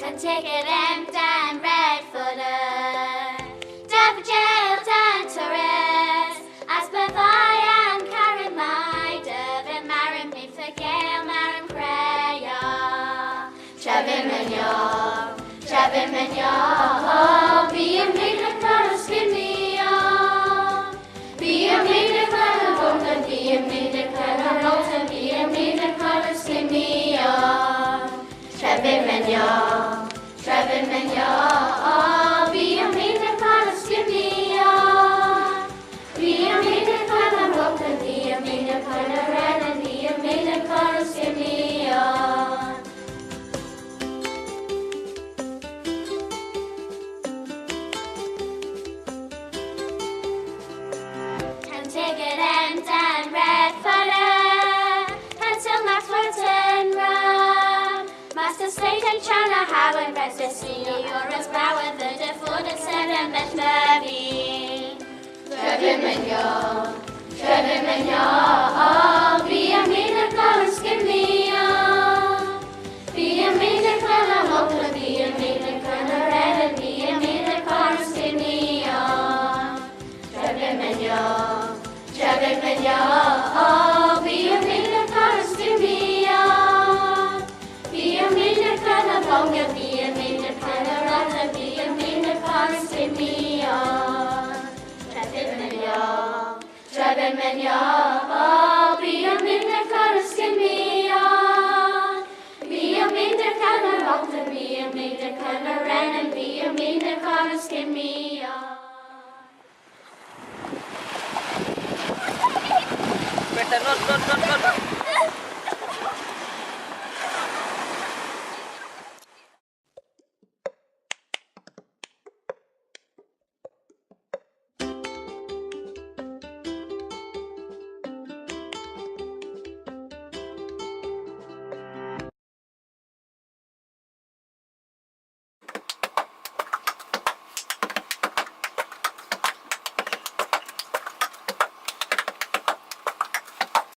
Ten ticket and Dan red footer, Daffy jail Dan Torres, as per I am carrying my Devin marrying me for Gail marrying Freya. Trevin Mignon, be a minute for a skinny on. Be a minute for a woman, be a minute for a mountain, be a minute for a skinny on. Trevin Mignon, be a minute for a skinny on. Be a minute for a woman, be a minute for a red, and be a minute for a skinny on. Ticket and red footer, until Max Wilton run. Master Slate and China Howard, Rest of Senior as Brower, the defaulted seven met Murphy. Trevin Mignon, be a minute for a skinny on. Be a minute for a motor, be a minute for a red, and be a minute for a skinny on. Trevin Mignon, be a minute for a skinny on. Be a minute for a bonga, be a minute for a rata, be a minute for a skinny on. Trevin Mignon, be a minute for a skinny on. Be a minute for a rata, be a minute for a ren, and be a minute for a skinny on. Better not.